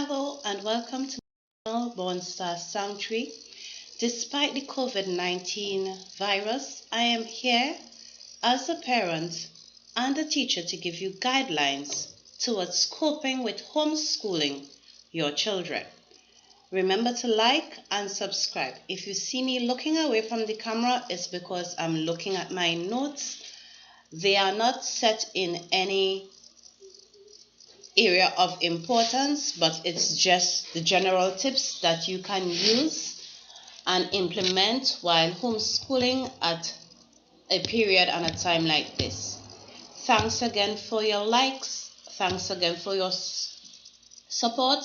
Hello and welcome to Born Star Sanctuary. Despite the COVID-19 virus, I am here as a parent and a teacher to give you guidelines towards coping with homeschooling your children. Remember to like and subscribe. If you see me looking away from the camera, it's because I'm looking at my notes. They are not set in any area of importance, but it's just the general tips that you can use and implement while homeschooling at a period and a time like this. Thanks again for your likes. Thanks again for your support.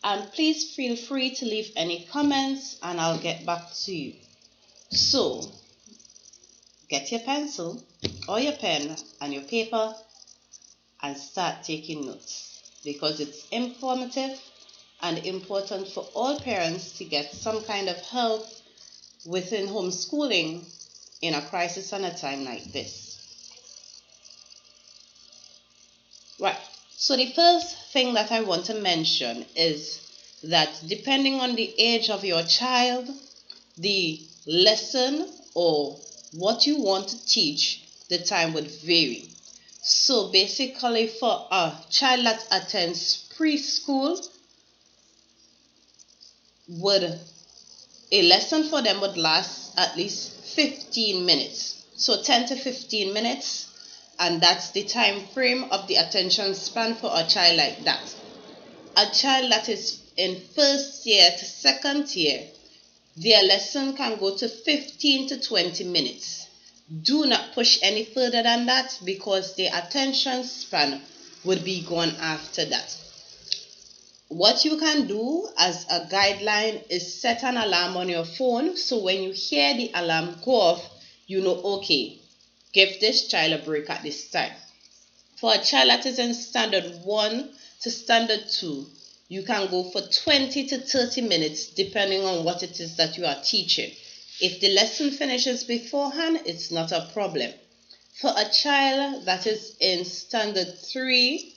And please feel free to leave any comments and I'll get back to you. So, get your pencil or your pen and your paper and start taking notes, because it's informative and important for all parents to get some kind of help within homeschooling in a crisis and a time like this. Right, so the first thing that I want to mention is that depending on the age of your child, the lesson or what you want to teach, the time would vary. So basically, for a child that attends preschool, a lesson for them would last at least 15 minutes. So 10 to 15 minutes, and that's the time frame of the attention span for a child like that. A child that is in first year to second year, their lesson can go to 15 to 20 minutes. Do not push any further than that, because the attention span would be gone after that. What you can do as a guideline is set an alarm on your phone, so when you hear the alarm go off, you know, okay, give this child a break at this time. For a child that is in standard 1 to standard 2, you can go for 20 to 30 minutes depending on what it is that you are teaching. If the lesson finishes beforehand, it's not a problem. For a child that is in standard 3,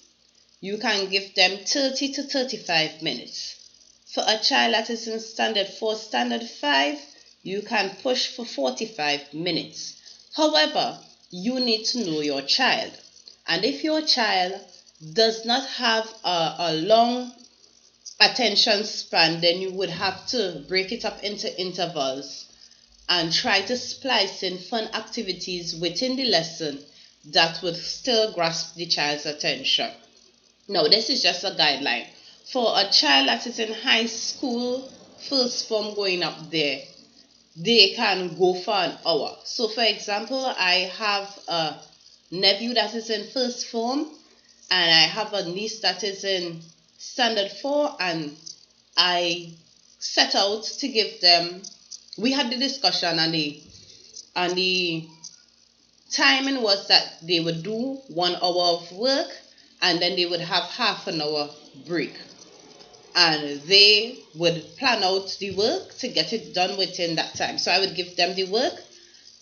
you can give them 30 to 35 minutes. For a child that is in standard 4, standard 5, you can push for 45 minutes. However, you need to know your child. And if your child does not have a long attention span, then you would have to break it up into intervals and try to splice in fun activities within the lesson that would still grasp the child's attention. Now, this is just a guideline. For a child that is in high school, first form going up there, they can go for an hour. So, for example, I have a nephew that is in first form, and I have a niece that is in standard 4, and I set out to give them. We had the discussion, and the timing was that they would do 1 hour of work and then they would have half an hour break, and they would plan out the work to get it done within that time. So I would give them the work,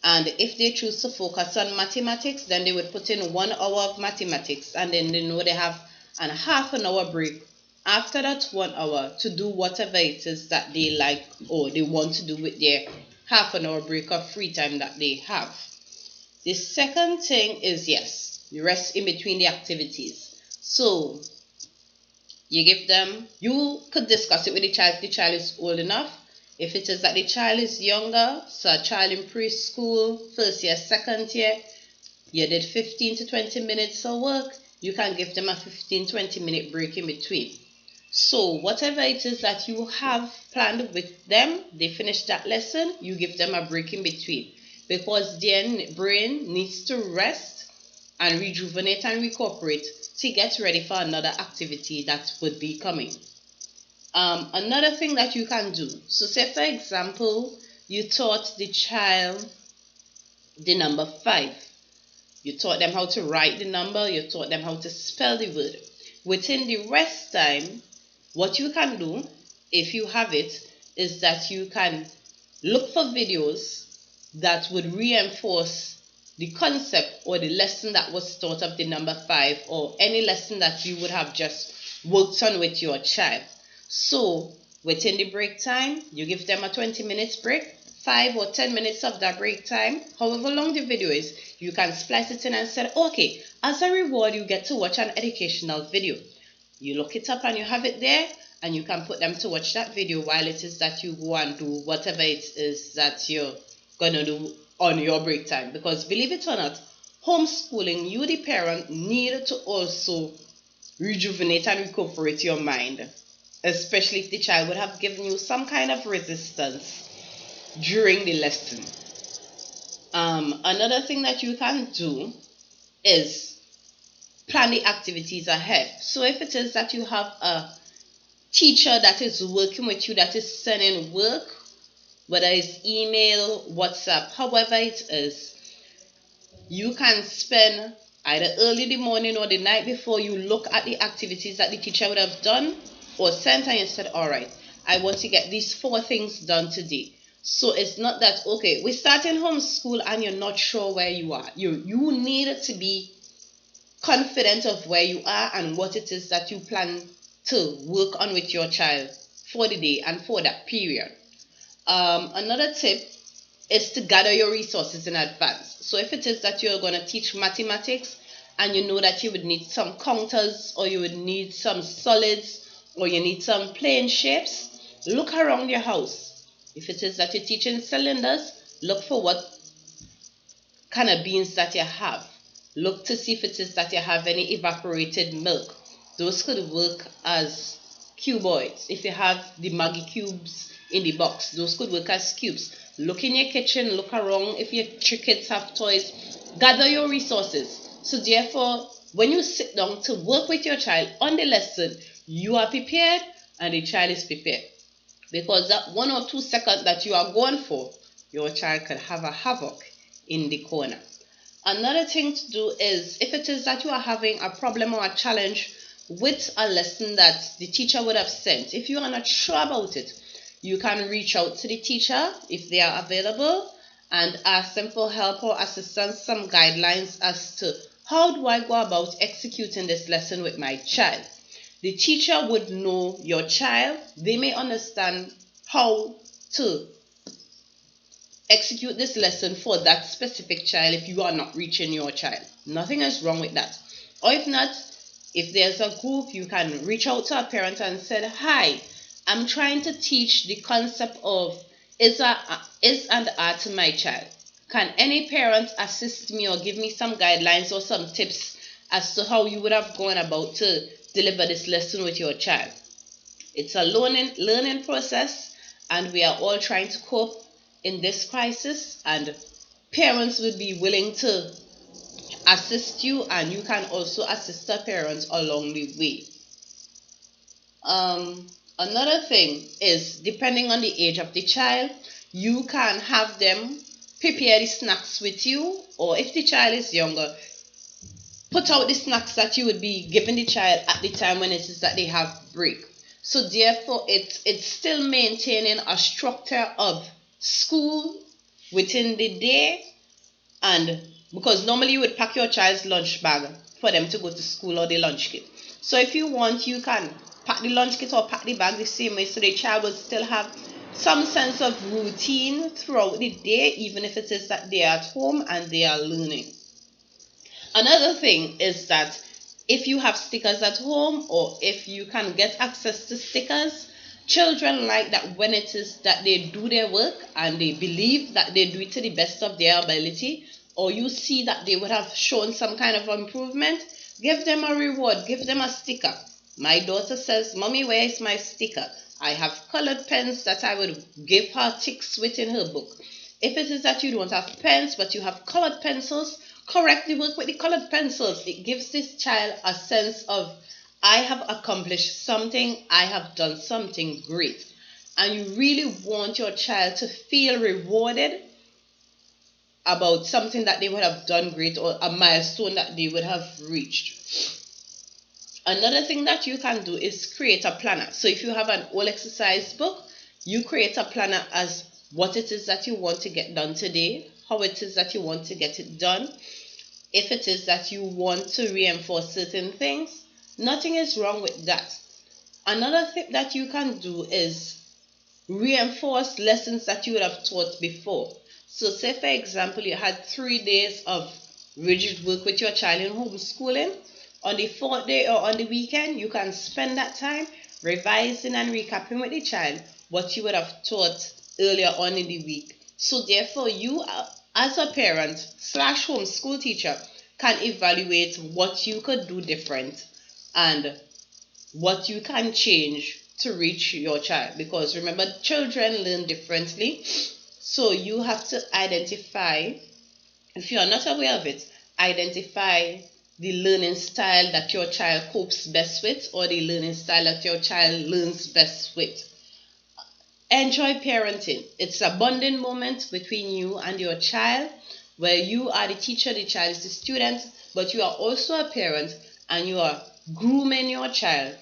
and if they choose to focus on mathematics, then they would put in 1 hour of mathematics, and then they know they have a half an hour break after that 1 hour to do whatever it is that they like or they want to do with their half an hour break of free time that they have. The second thing is, yes, you rest in between the activities. So you give them, you could discuss it with the child if the child is old enough. If it is that the child is younger, so a child in preschool, first year, second year, you did 15 to 20 minutes of work, you can give them a 15-20 minute break in between. So whatever it is that you have planned with them, they finish that lesson, you give them a break in between, because their brain needs to rest and rejuvenate and recuperate to get ready for another activity that would be coming. Another thing that you can do, so say for example, you taught the child the number 5. You taught them how to write the number, you taught them how to spell the word. Within the rest time, what you can do, if you have it, is that you can look for videos that would reinforce the concept or the lesson that was taught of the number 5, or any lesson that you would have just worked on with your child. So within the break time, you give them a 20 minutes break, 5 or 10 minutes of that break time, however long the video is, you can splice it in and say, okay, as a reward, you get to watch an educational video. You look it up and you have it there, and you can put them to watch that video while it is that you go and do whatever it is that you're gonna do on your break time. Because believe it or not, homeschooling, you the parent need to also rejuvenate and recuperate your mind, especially if the child would have given you some kind of resistance during the lesson. Another thing that you can do is plan the activities ahead. So if it is that you have a teacher that is working with you, that is sending work, whether it's email, WhatsApp, however it is, you can spend either early in the morning or the night before, you look at the activities that the teacher would have done or sent, and you said, all right, I want to get these 4 things done today. So it's not that, okay, we're starting homeschool and you're not sure where you are. You need to be confident of where you are and what it is that you plan to work on with your child for the day and for that period. Another tip is to gather your resources in advance. So if it is that you're going to teach mathematics and you know that you would need some counters, or you would need some solids, or you need some plane shapes, look around your house. If it is that you're teaching cylinders, look for what kind of beans that you have. Look to see if it is that you have any evaporated milk. Those could work as cuboids. If you have the Maggi cubes in the box, those could work as cubes. Look in your kitchen, look around. If your kids have toys, gather your resources. So therefore, when you sit down to work with your child on the lesson, you are prepared and the child is prepared. Because that 1 or 2 seconds that you are going for, your child could have a havoc in the corner. Another thing to do is, if it is that you are having a problem or a challenge with a lesson that the teacher would have sent, if you are not sure about it, you can reach out to the teacher if they are available and ask them for help or assistance, some guidelines as to how do I go about executing this lesson with my child. The teacher would know your child. They may understand how to execute this lesson for that specific child if you are not reaching your child. Nothing is wrong with that. Or if not, if there's a group, you can reach out to a parent and say, hi, I'm trying to teach the concept of is and are to my child. Can any parent assist me or give me some guidelines or some tips as to how you would have gone about to deliver this lesson with your child? It's a learning process, and we are all trying to cope in this crisis, and parents would be willing to assist you, and you can also assist the parents along the way. Another thing is, depending on the age of the child, you can have them prepare the snacks with you, or if the child is younger, put out the snacks that you would be giving the child at the time when it is that they have break. So therefore, it's still maintaining a structure of school within the day, and because normally you would pack your child's lunch bag for them to go to school, or the lunch kit. So if you want, you can pack the lunch kit or pack the bag the same way, so the child will still have some sense of routine throughout the day, even if it is that they are at home and they are learning. Another thing is that if you have stickers at home, or if you can get access to stickers, children like that when it is that they do their work and they believe that they do it to the best of their ability, or you see that they would have shown some kind of improvement, give them a reward, give them a sticker. My daughter says, Mommy, where is my sticker? I have colored pens that I would give her ticks with in her book. If it is that you don't have pens but you have colored pencils, correctly work with the colored pencils. It gives this child a sense of, I have accomplished something, I have done something great. And you really want your child to feel rewarded about something that they would have done great, or a milestone that they would have reached. Another thing that you can do is create a planner. So if you have an old exercise book, you create a planner as what it is that you want to get done today, how it is that you want to get it done. If it is that you want to reinforce certain things, Nothing is wrong with that. Another thing that you can do is reinforce lessons that you would have taught before. So say for example you had 3 days of rigid work with your child in homeschooling. On the 4th day or on the weekend, you can spend that time revising and recapping with the child what you would have taught earlier on in the week. So therefore you as a parent slash homeschool teacher can evaluate what you could do different and what you can change to reach your child, because remember, children learn differently. So you have to identify, if you are not aware of it, identify the learning style that your child copes best with, or the learning style that your child learns best with. Enjoy parenting. It's a bonding moment between you and your child, where you are the teacher, the child is the student, but you are also a parent and you are grooming your child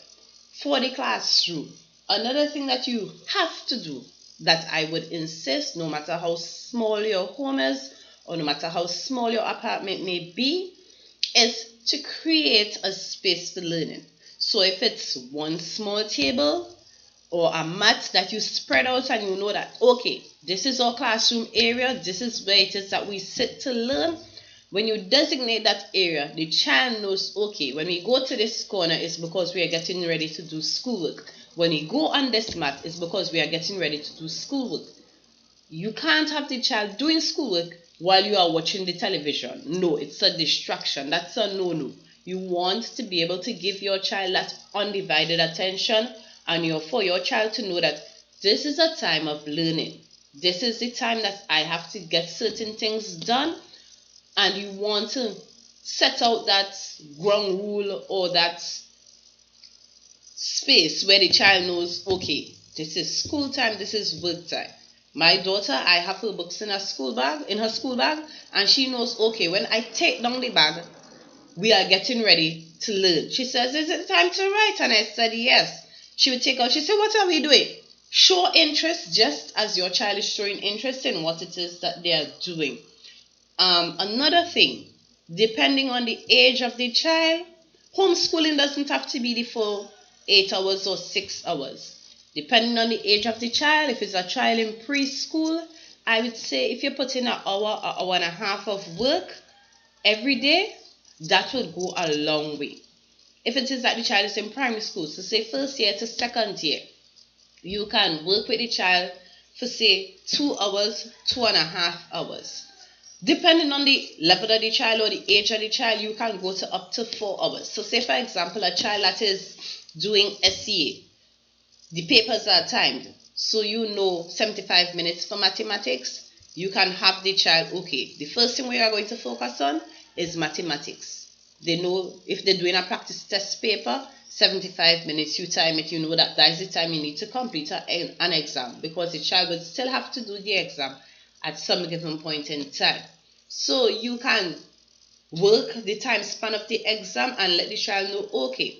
for the classroom. Another thing that you have to do, that I would insist, no matter how small your home is or no matter how small your apartment may be, is to create a space for learning. So if it's one small table or a mat that you spread out and you know that, okay, this is our classroom area, this is where it is that we sit to learn. When you designate that area, the child knows, okay, when we go to this corner, it's because we are getting ready to do schoolwork. When we go on this mat, it's because we are getting ready to do schoolwork. You can't have the child doing schoolwork while you are watching the television. No, it's a distraction. That's a no-no. You want to be able to give your child that undivided attention, and for your child to know that this is a time of learning. This is the time that I have to get certain things done. And you want to set out that ground rule or that space where the child knows, okay, this is school time, this is work time. My daughter, I have her books in her school bag, and she knows, okay, when I take down the bag, we are getting ready to learn. She says, is it time to write? And I said, yes. She would take out, she said, what are we doing? Show interest just as your child is showing interest in what it is that they are doing. Another thing, depending on the age of the child, homeschooling doesn't have to be the full 8 hours or 6 hours. Depending on the age of the child, if it's a child in preschool, I would say if you put in an hour and a half of work every day, that would go a long way. If it is that the child is in primary school, so say first year to second year, you can work with the child for say 2 hours, 2.5 hours. Depending on the level of the child or the age of the child, you can go to up to 4 hours. So say for example, a child that is doing SEA, the papers are timed. So you know 75 minutes for mathematics. You can have the child, okay, the first thing we are going to focus on is mathematics. They know if they're doing a practice test paper, 75 minutes, you time it, you know that is the time you need to complete an exam, because the child will still have to do the exam at some given point in time. So you can work the time span of the exam and let the child know, okay,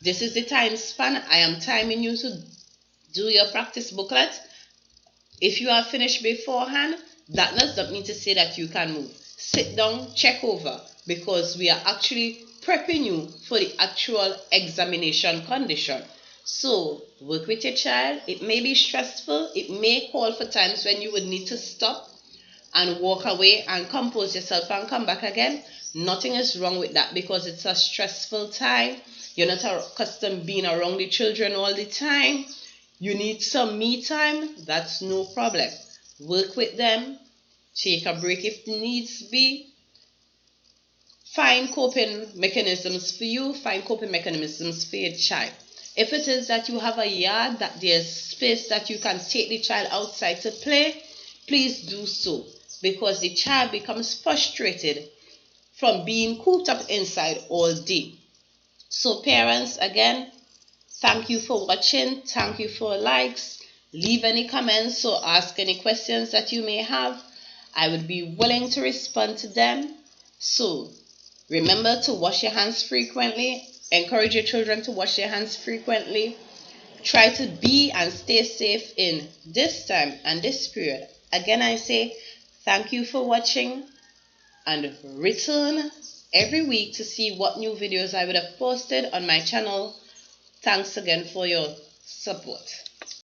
this is the time span. I am timing you to do your practice booklet. If you are finished beforehand, that does not mean to say that you can move. Sit down, check over, because we are actually prepping you for the actual examination condition. So work with your child. It may be stressful. It may call for times when you would need to stop and walk away and compose yourself and come back again. Nothing is wrong with that, because it's a stressful time. You're not accustomed being around the children all the time. You need some me time. That's no problem. Work with them. Take a break if needs be. Find coping mechanisms for you. Find coping mechanisms for your child. If it is that you have a yard, that there's space that you can take the child outside to play, please do so, because the child becomes frustrated from being cooped up inside all day. So parents, again, thank you for watching. Thank you for likes. Leave any comments or ask any questions that you may have. I would be willing to respond to them. So remember to wash your hands frequently. Encourage your children to wash their hands frequently. Try to be and stay safe in this time and this period. Again, I say thank you for watching, and return every week to see what new videos I would have posted on my channel. Thanks again for your support.